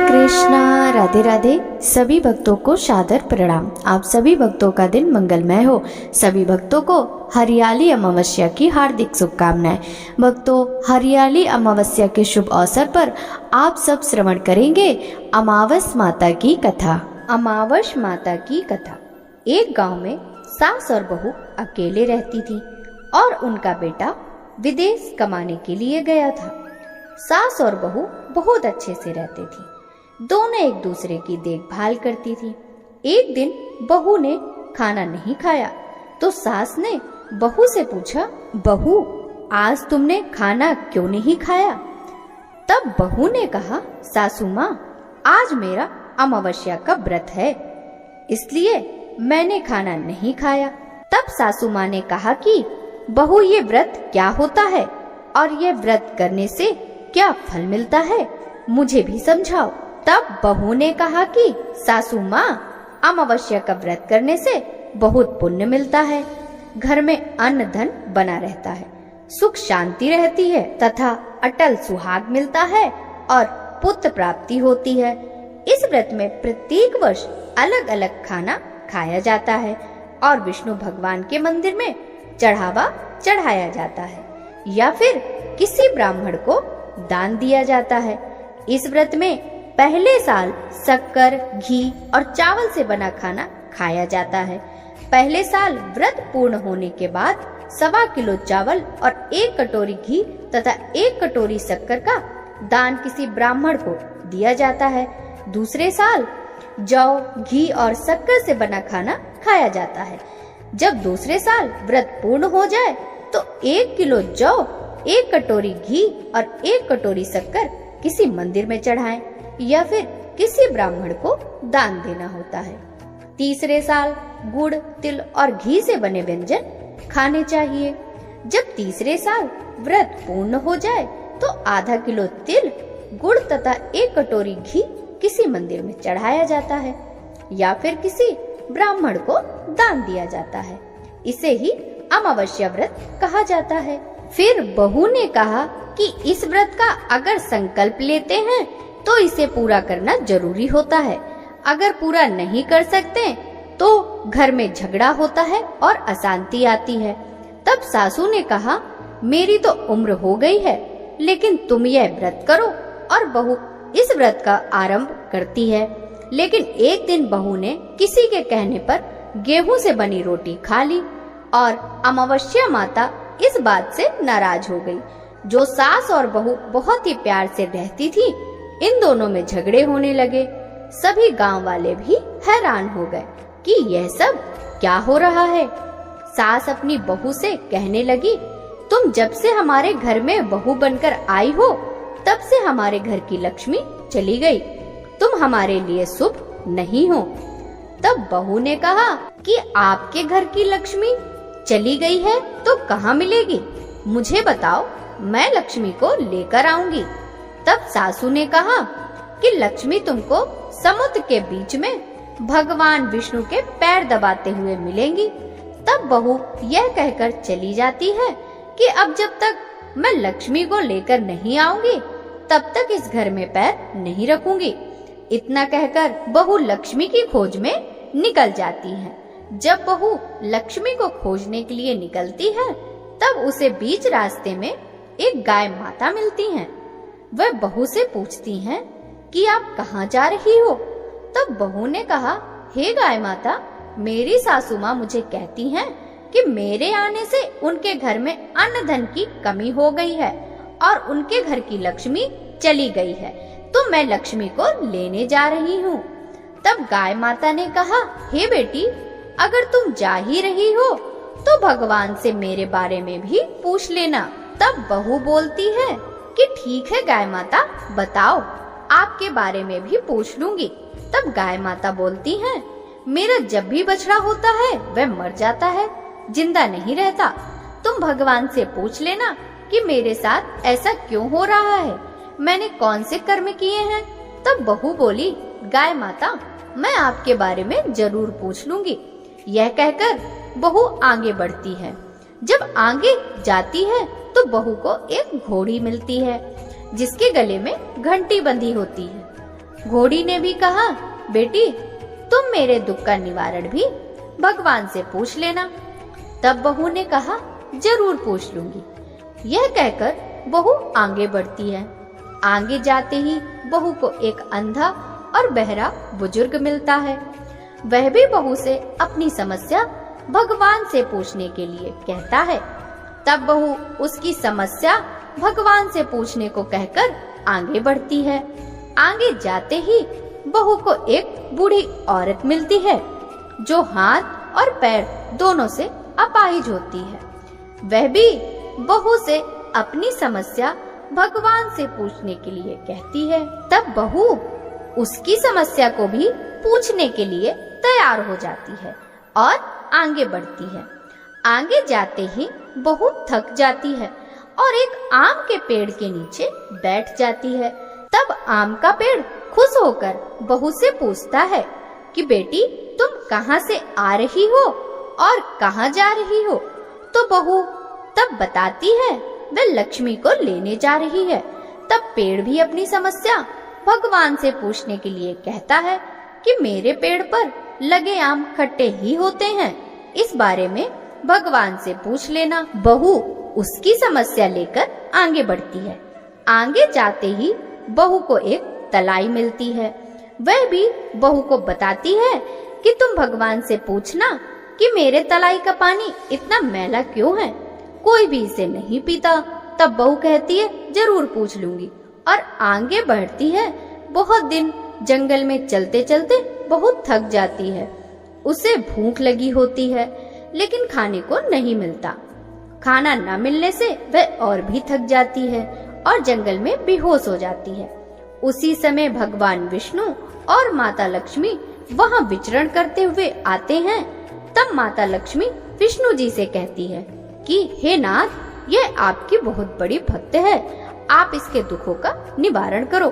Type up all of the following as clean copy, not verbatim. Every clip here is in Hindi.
कृष्णा, राधे राधे। सभी भक्तों को सादर प्रणाम। आप सभी भक्तों का दिन मंगलमय हो। सभी भक्तों को हरियाली अमावस्या की हार्दिक शुभकामनाएं। भक्तों, हरियाली अमावस्या के शुभ अवसर पर आप सब श्रवण करेंगे अमावस माता की कथा। अमावस माता की कथा। एक गांव में सास और बहू अकेले रहती थी और उनका बेटा विदेश कमाने के लिए गया था। सास और बहू बहुत अच्छे से रहते थे। दोनों एक दूसरे की देखभाल करती थी। एक दिन बहू ने खाना नहीं खाया तो सास ने बहू से पूछा, बहू, आज तुमने खाना क्यों नहीं खाया? तब बहू ने कहा, सासू माँ, आज मेरा अमावस्या का व्रत है, इसलिए मैंने खाना नहीं खाया। तब सासू माँ ने कहा कि बहू, ये व्रत क्या होता है और ये व्रत करने से क्या फल मिलता है, मुझे भी समझाओ। तब बहू ने कहा कि सासू माँ, अमावस्या का व्रत करने से बहुत पुण्य मिलता है, घर में अन्न धन बना रहता है, सुख शांति रहती है तथा अटल सुहाग मिलता है और पुत्र प्राप्ति होती है। इस व्रत में प्रत्येक वर्ष अलग अलग खाना खाया जाता है और विष्णु भगवान के मंदिर में चढ़ावा चढ़ाया जाता है या फिर किसी ब्राह्मण को दान दिया जाता है। इस व्रत में पहले साल शक्कर, घी और चावल से बना खाना खाया जाता है। पहले साल व्रत पूर्ण होने के बाद 1.25 किलो चावल और 1 कटोरी घी तथा 1 कटोरी शक्कर का दान किसी ब्राह्मण को दिया जाता है। दूसरे साल जौ, घी और शक्कर से बना खाना खाया जाता है। जब दूसरे साल व्रत पूर्ण हो जाए तो 1 किलो जौ, 1 कटोरी घी और 1 कटोरी शक्कर किसी मंदिर में चढ़ाएं या फिर किसी ब्राह्मण को दान देना होता है। तीसरे साल गुड़, तिल और घी से बने व्यंजन खाने चाहिए। जब तीसरे साल व्रत पूर्ण हो जाए तो आधा किलो तिल, गुड़ तथा 1 कटोरी घी किसी मंदिर में चढ़ाया जाता है या फिर किसी ब्राह्मण को दान दिया जाता है। इसे ही अमावस्या व्रत कहा जाता है। फिर बहू ने कहा कि इस व्रत का अगर संकल्प लेते हैं तो इसे पूरा करना जरूरी होता है। अगर पूरा नहीं कर सकते तो घर में झगड़ा होता है और अशांति आती है। तब सासू ने कहा, मेरी तो उम्र हो गई है, लेकिन तुम यह व्रत करो। और बहू इस व्रत का आरंभ करती है। लेकिन एक दिन बहू ने किसी के कहने पर गेहूं से बनी रोटी खा ली और अमावस्या माता इस बात से नाराज हो गई। जो सास और बहू बहुत ही प्यार से रहती थी, इन दोनों में झगड़े होने लगे। सभी गांव वाले भी हैरान हो गए कि यह सब क्या हो रहा है। सास अपनी बहू से कहने लगी, तुम जब से हमारे घर में बहू बनकर आई हो तब से हमारे घर की लक्ष्मी चली गई। तुम हमारे लिए शुभ नहीं हो। तब बहू ने कहा कि आपके घर की लक्ष्मी चली गई है तो कहाँ मिलेगी, मुझे बताओ, मैं लक्ष्मी को लेकर आऊंगी। तब सासू ने कहा कि लक्ष्मी तुमको समुद्र के बीच में भगवान विष्णु के पैर दबाते हुए मिलेंगी। तब बहू यह कहकर चली जाती है कि अब जब तक मैं लक्ष्मी को लेकर नहीं आऊंगी तब तक इस घर में पैर नहीं रखूंगी। इतना कहकर बहू लक्ष्मी की खोज में निकल जाती है। जब बहू लक्ष्मी को खोजने के लिए निकलती है तब उसे बीच रास्ते में एक गाय माता मिलती हैं। वह बहू से पूछती हैं कि आप कहाँ जा रही हो? तब बहू ने कहा, हे गाय माता, मेरी सासू माँ मुझे कहती हैं कि मेरे आने से उनके घर में अन्न धन की कमी हो गई है और उनके घर की लक्ष्मी चली गई है, तो मैं लक्ष्मी को लेने जा रही हूँ। तब गाय माता ने कहा, हे बेटी, अगर तुम जा ही रही हो तो भगवान से मेरे बारे में भी पूछ लेना। तब बहू बोलती है कि ठीक है गाय माता, बताओ, आपके बारे में भी पूछ लूंगी। तब गाय माता बोलती हैं, मेरा जब भी बछड़ा होता है वह मर जाता है, जिंदा नहीं रहता। तुम भगवान से पूछ लेना कि मेरे साथ ऐसा क्यों हो रहा है, मैंने कौन से कर्म किए हैं। तब बहू बोली, गाय माता, मैं आपके बारे में जरूर पूछ लूंगी। यह कहकर बहू आगे बढ़ती है। जब आगे जाती है तो बहू को एक घोड़ी मिलती है जिसके गले में घंटी बंधी होती है। घोड़ी ने भी कहा, बेटी तुम मेरे दुख का निवारण भी भगवान से पूछ लेना। तब बहू ने कहा, जरूर पूछ लूंगी। यह कहकर बहू आगे बढ़ती है। आगे जाते ही बहू को एक अंधा और बहरा बुजुर्ग मिलता है। वह भी बहू से अपनी समस्या भगवान से पूछने के लिए कहता है। तब बहू उसकी समस्या भगवान से पूछने को कहकर आगे बढ़ती है। आगे जाते ही बहू को एक बूढ़ी औरत मिलती है जो हाथ और पैर दोनों से अपाहिज होती है। वह भी बहू से अपनी समस्या भगवान से पूछने के लिए कहती है। तब बहू उसकी समस्या को भी पूछने के लिए तैयार हो जाती है और आगे बढ़ती है। आगे जाते ही बहू थक जाती है और एक आम के पेड़ के नीचे बैठ जाती है। तब आम का पेड़ खुश होकर बहू से पूछता है कि बेटी तुम कहाँ से आ रही हो और कहाँ जा रही हो? तो बहू तब बताती है वह लक्ष्मी को लेने जा रही है। तब पेड़ भी अपनी समस्या भगवान से पूछने के लिए कहता है कि मेरे पेड़ पर लगे आम खट्टे ही होते हैं, इस बारे में भगवान से पूछ लेना। बहू उसकी समस्या लेकर आगे बढ़ती है। आगे जाते ही बहू को एक तलाई मिलती है। वह भी बहू को बताती है कि तुम भगवान से पूछना कि मेरे तलाई का पानी इतना मैला क्यों है, कोई भी इसे नहीं पीता। तब बहू कहती है, जरूर पूछ लूंगी, और आगे बढ़ती है। बहुत दिन जंगल में चलते चलते बहुत थक जाती है। उसे भूख लगी होती है लेकिन खाने को नहीं मिलता। खाना न मिलने से वह और भी थक जाती है और जंगल में बेहोश हो जाती है। उसी समय भगवान विष्णु और माता लक्ष्मी वहां विचरण करते हुए आते हैं। तब माता लक्ष्मी विष्णु जी से कहती है कि हे नाथ, यह आपकी बहुत बड़ी भक्त है, आप इसके दुखों का निवारण करो।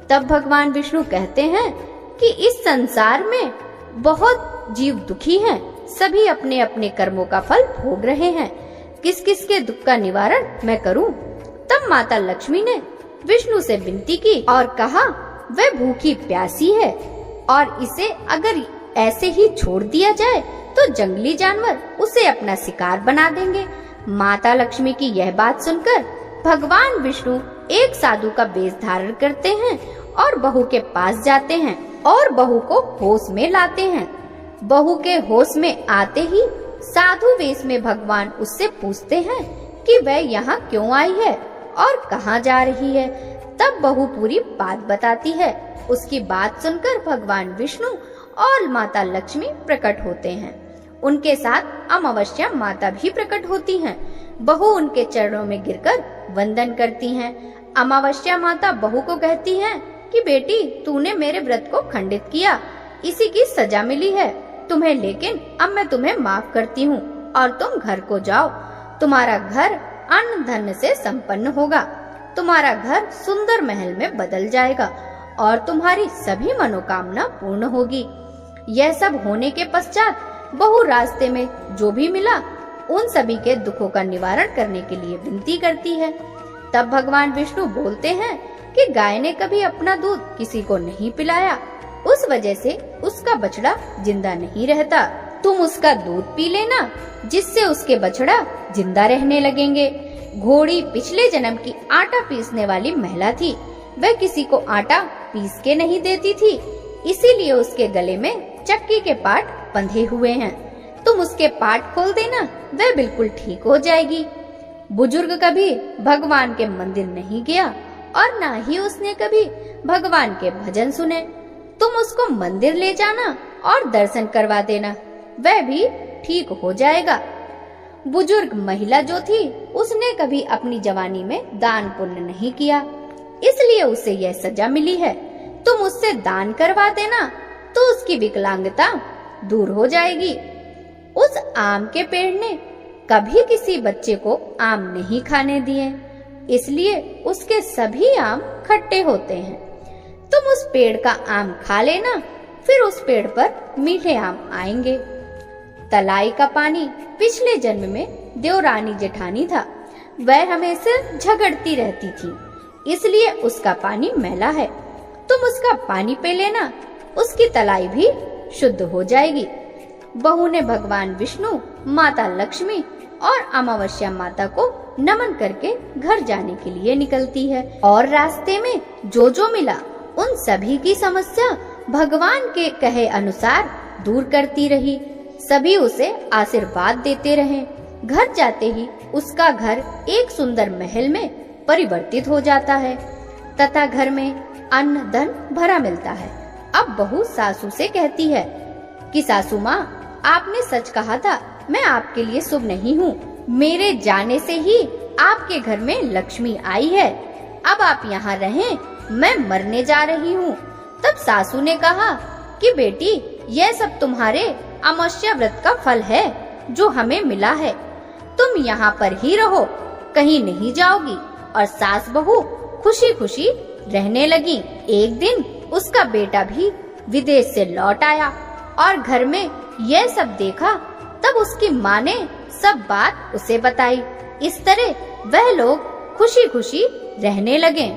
तब भगवान विष्णु कहते हैं कि इस संसार में बहुत जीव दुखी हैं, सभी अपने अपने कर्मों का फल भोग रहे हैं, किस किस के दुख का निवारण मैं करूं? तब माता लक्ष्मी ने विष्णु से विनती की और कहा, वह भूखी प्यासी है और इसे अगर ऐसे ही छोड़ दिया जाए तो जंगली जानवर उसे अपना शिकार बना देंगे। माता लक्ष्मी की यह बात सुनकर भगवान विष्णु एक साधु का वेश धारण करते हैं और बहू के पास जाते हैं और बहू को होश में लाते हैं। बहू के होश में आते ही साधु वेश में भगवान उससे पूछते हैं कि वह यहाँ क्यों आई है और कहाँ जा रही है। तब बहू पूरी बात बताती है। उसकी बात सुनकर भगवान विष्णु और माता लक्ष्मी प्रकट होते हैं। उनके साथ अमावस्या माता भी प्रकट होती हैं। बहू उनके चरणों में गिरकर वंदन करती हैं। अमावस्या माता बहू को कहती हैं कि बेटी, तूने मेरे व्रत को खंडित किया, इसी की सजा मिली है तुम्हें, लेकिन अब मैं तुम्हें माफ करती हूँ और तुम घर को जाओ। तुम्हारा घर अन्न धन से संपन्न होगा, तुम्हारा घर सुंदर महल में बदल जाएगा और तुम्हारी सभी मनोकामना पूर्ण होगी। यह सब होने के पश्चात बहू रास्ते में जो भी मिला उन सभी के दुखों का निवारण करने के लिए विनती करती है। तब भगवान विष्णु बोलते हैं कि गाय ने कभी अपना दूध किसी को नहीं पिलाया, उस वजह से उसका बछड़ा जिंदा नहीं रहता। तुम उसका दूध पी लेना, जिससे उसके बछड़ा जिंदा रहने लगेंगे। घोड़ी पिछले जन्म की आटा पीसने वाली महिला थी। वह किसी को आटा पीस के नहीं देती थी, इसीलिए उसके गले में चक्की के पाट बंधे हुए हैं। तुम उसके पाट खोल देना, वह बिल्कुल ठीक हो जाएगी। बुजुर्ग कभी भगवान के मंदिर नहीं गया और ना ही उसने कभी भगवान के भजन सुने। तुम उसको मंदिर ले जाना और दर्शन करवा देना, वह भी ठीक हो जाएगा। बुजुर्ग महिला जो थी उसने कभी अपनी जवानी में दान पुण्य नहीं किया, इसलिए उसे यह सजा मिली है। तुम उससे दान करवा देना तो उसकी विकलांगता दूर हो जाएगी। उस आम के पेड़ ने कभी किसी बच्चे को आम नहीं खाने दिए, इसलिए उसके सभी आम खट्टे होते हैं। तुम उस पेड़ का आम खा लेना, फिर उस पेड़ पर मीठे आम आएंगे। तलाई का पानी पिछले जन्म में देवरानी जेठानी था। वह हमेशा झगड़ती रहती थी, इसलिए उसका पानी मैला है। तुम उसका पानी पी लेना, उसकी तलाई भी शुद्ध हो जाएगी। बहू ने भगवान विष्णु, माता लक्ष्मी और अमावस्या माता को नमन करके घर जाने के लिए निकलती है और रास्ते में जो जो मिला उन सभी की समस्या भगवान के कहे अनुसार दूर करती रही। सभी उसे आशीर्वाद देते रहे। घर जाते ही उसका घर एक सुंदर महल में परिवर्तित हो जाता है तथा घर में अन्न धन भरा मिलता है। अब बहू सासू से कहती है कि सासू माँ, आपने सच कहा था, मैं आपके लिए शुभ नहीं हूँ। मेरे जाने से ही आपके घर में लक्ष्मी आई है। अब आप यहाँ रहें, मैं मरने जा रही हूँ। तब सासू ने कहा कि बेटी, यह सब तुम्हारे अमावस्या व्रत का फल है जो हमें मिला है। तुम यहाँ पर ही रहो, कहीं नहीं जाओगी। और सास बहू खुशी खुशी रहने लगी। एक दिन उसका बेटा भी विदेश से लौट आया और घर में यह सब देखा। तब उसकी माँ ने सब बात उसे बताई। इस तरह वह लोग खुशी खुशी रहने लगे।